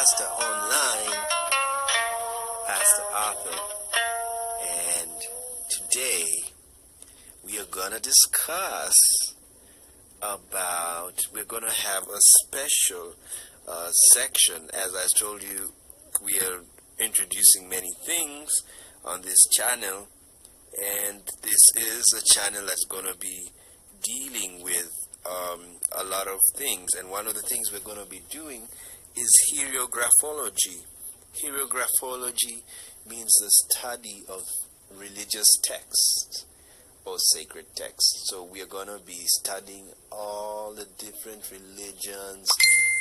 Pastor Online, Pastor Arthur, and today we are going to discuss we're going to have a special section. As I told you, we are introducing many things on this channel, and this is a channel that's going to be dealing with a lot of things, and one of the things we're going to be doing is hierographology. Hierographology means the study of religious texts or sacred texts. So we are going to be studying all the different religions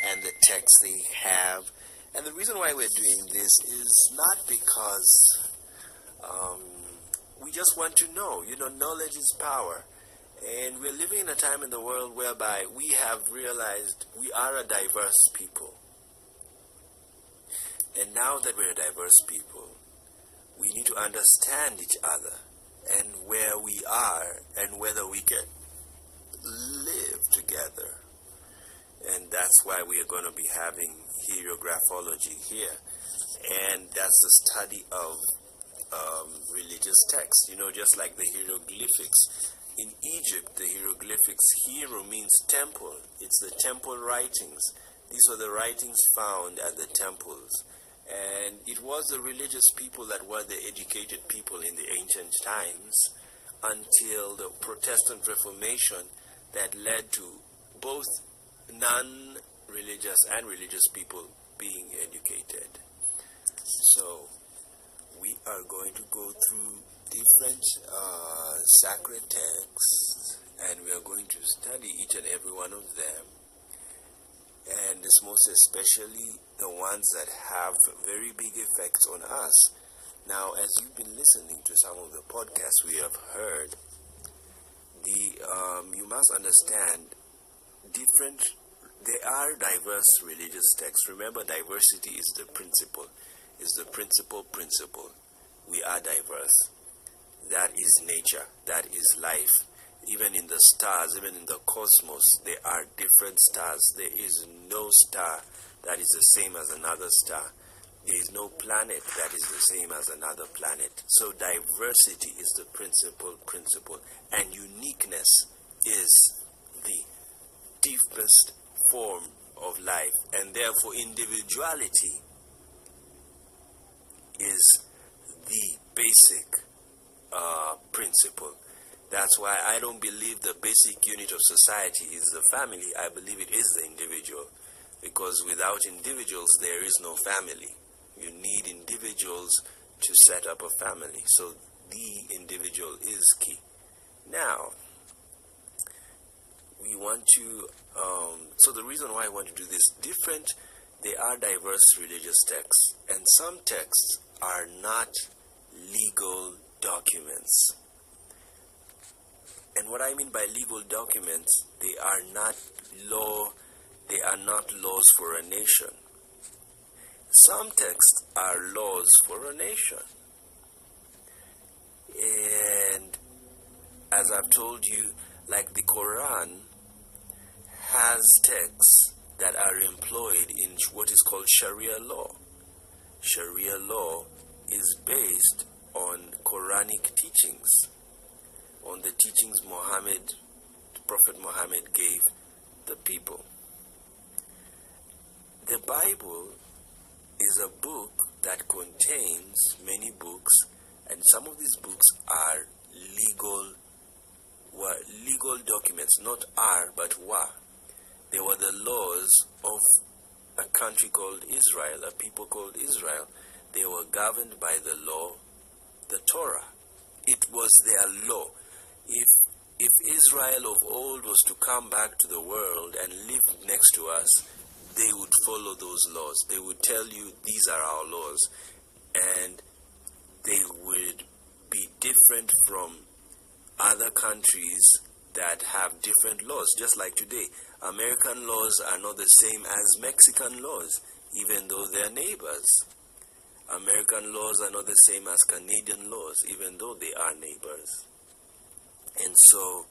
and the texts they have. And the reason why we're doing this is not because we just want to know. Knowledge is power. And we're living in a time in the world whereby we have realized we are a diverse people. And now that we're a diverse people, we need to understand each other and where we are and whether we can live together. And that's why we are going to be having hierographology here. And that's the study of religious texts, just like the hieroglyphics. In Egypt, the hieroglyphics, hiero means temple. It's the temple writings. These were the writings found at the temples. And it was the religious people that were the educated people in the ancient times until the Protestant Reformation that led to both non-religious and religious people being educated. So we are going to go through different sacred texts, and we are going to study each and every one of them, and this most especially the ones that have very big effects on us. Now, as you've been listening to some of the podcasts we have heard, you must understand there are diverse religious texts. Remember, diversity is the principle principle. We are diverse. That is nature. That is life. Even in the stars, even in the cosmos, there are different stars. There is no star that is the same as another star. There is no planet that is the same as another planet. So diversity is the principle. And uniqueness is the deepest form of life. And therefore individuality is the basic principle. That's why I don't believe the basic unit of society is the family. I believe it is the individual. Because without individuals, there is no family. You need individuals to set up a family. So the individual is key. Now, we want to, so the reason why I want to do this they are diverse religious texts. And some texts are not legal documents. And what I mean by legal documents, they are not laws for a nation. Some texts are laws for a nation. And as I've told you, like the Quran has texts that are employed in what is called Sharia law. Sharia law is based on Quranic teachings, on the teachings Prophet Muhammad gave the people. The Bible is a book that contains many books, and some of these books are legal documents, not are, but were. They were the laws of a country called Israel, a people called Israel. They were governed by the law, the Torah. It was their law. If Israel of old was to come back to the world and live next to us, they would follow those laws. They would tell you, these are our laws. And they would be different from other countries that have different laws. Just like today, American laws are not the same as Mexican laws, even though they're neighbors. American laws are not the same as Canadian laws, even though they are neighbors. And so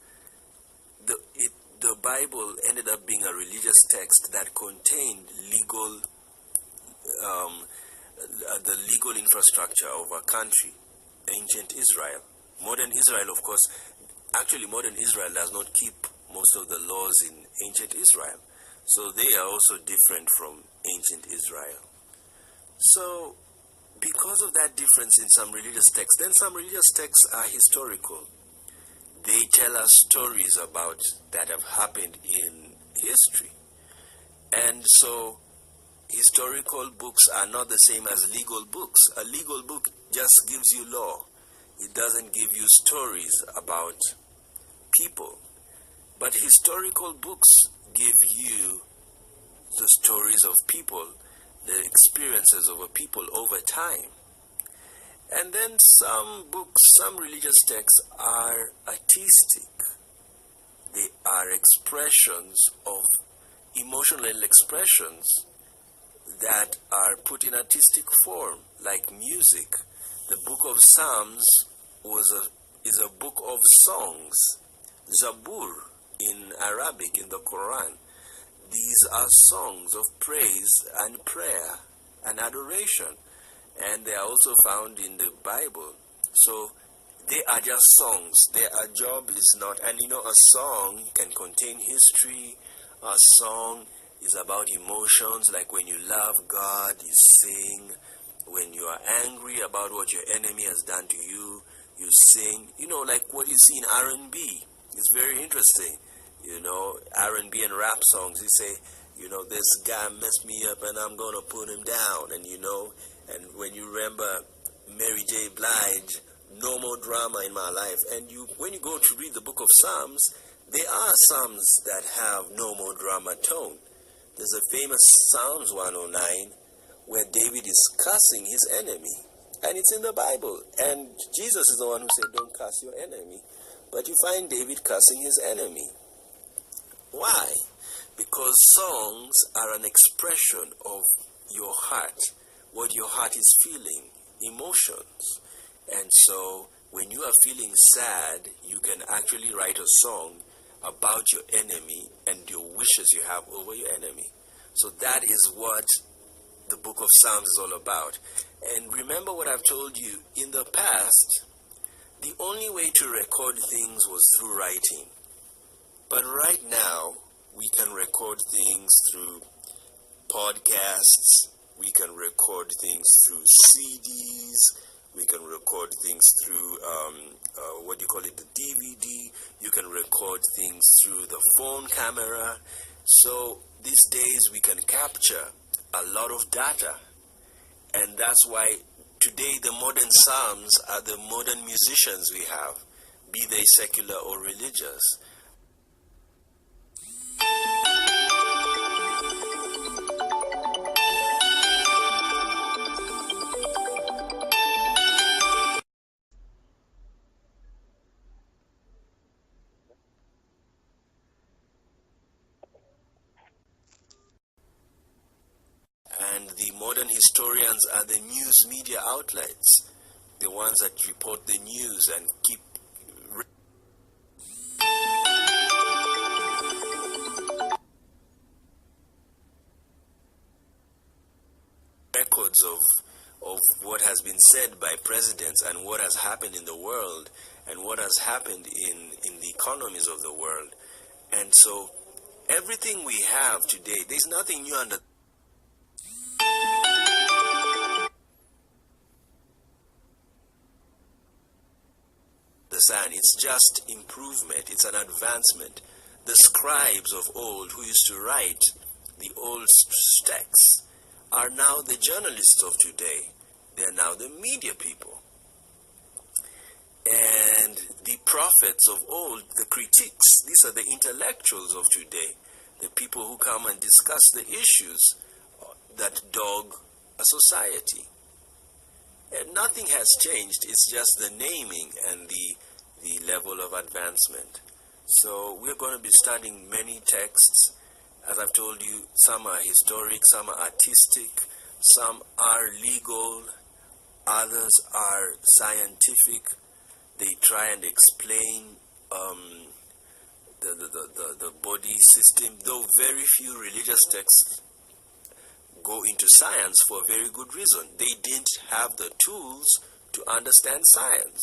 the Bible ended up being a religious text that contained legal um, the legal infrastructure of a country, ancient Israel. Modern Israel, of course, actually modern Israel does not keep most of the laws in ancient Israel. So they are also different from ancient Israel. So because of that difference in some religious texts, then some religious texts are historical. They tell us stories about that have happened in history. And so historical books are not the same as legal books. A legal book just gives you law. It doesn't give you stories about people. But historical books give you the stories of people, the experiences of a people over time. And then some books, some religious texts are artistic. They are expressions of emotional expressions that are put in artistic form, like music. The book of Psalms is a book of songs. Zabur in Arabic, in the Quran. These are songs of praise and prayer and adoration. And they are also found in the Bible. So they are just songs. Their job is not, and a song can contain history. A song is about emotions, like when you love God, you sing. When you are angry about what your enemy has done to you, you sing. Like what you see in R&B. It's very interesting. R&B and rap songs, you say, this guy messed me up and I'm going to put him down. And when you remember Mary J. Blige, no more drama in my life. And when you go to read the book of Psalms, there are Psalms that have no more drama tone. There's a famous Psalms 109 where David is cursing his enemy. And it's in the Bible. And Jesus is the one who said, don't curse your enemy. But you find David cursing his enemy. Why? Because songs are an expression of your heart, what your heart is feeling, emotions. And so when you are feeling sad, you can actually write a song about your enemy and your wishes you have over your enemy. So that is what the book of Psalms is all about. And remember what I've told you, in the past, the only way to record things was through writing. But right now, we can record things through podcasts, we can record things through CDs, we can record things through, the DVD, you can record things through the phone camera. So these days we can capture a lot of data. And that's why today the modern psalms are the modern musicians we have, be they secular or religious. And the modern historians are the news media outlets, the ones that report the news and keep records of what has been said by presidents and what has happened in the world and what has happened in the economies of the world. And so everything we have today, there's nothing new under the sun. It's just improvement. It's an advancement. The scribes of old who used to write the old texts are now the journalists of today. They are now the media people. And the prophets of old, the critics, these are the intellectuals of today, the people who come and discuss the issues that dog a society. And nothing has changed. It's just the naming and the level of advancement. So we're going to be studying many texts. As I've told you, some are historic, some are artistic, some are legal, others are scientific. They try and explain the body system, though very few religious texts go go into science for a very good reason. They didn't have the tools to understand science.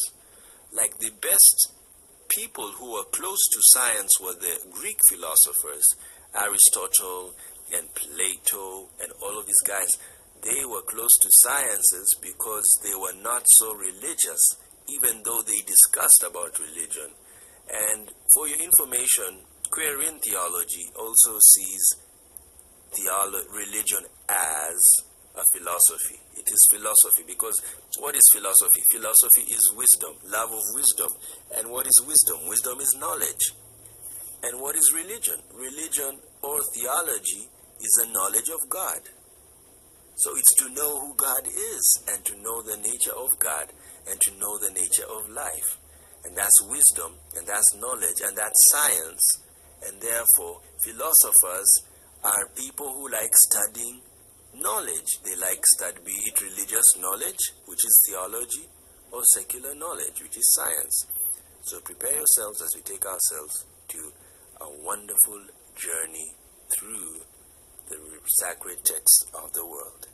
Like the best people who were close to science were the Greek philosophers, Aristotle and Plato and all of these guys. They were close to sciences because they were not so religious, even though they discussed about religion. And for your information, Queerian theology also sees religion as a philosophy. It is philosophy because what is philosophy? Philosophy is wisdom, love of wisdom. And what is wisdom? Wisdom is knowledge. And what is religion? Religion or theology is a knowledge of God. So it's to know who God is and to know the nature of God and to know the nature of life. And that's wisdom and that's knowledge and that's science. And therefore, philosophers are people who like studying knowledge. They like be it religious knowledge, which is theology, or secular knowledge, which is science. So prepare yourselves as we take ourselves to a wonderful journey through the sacred texts of the world.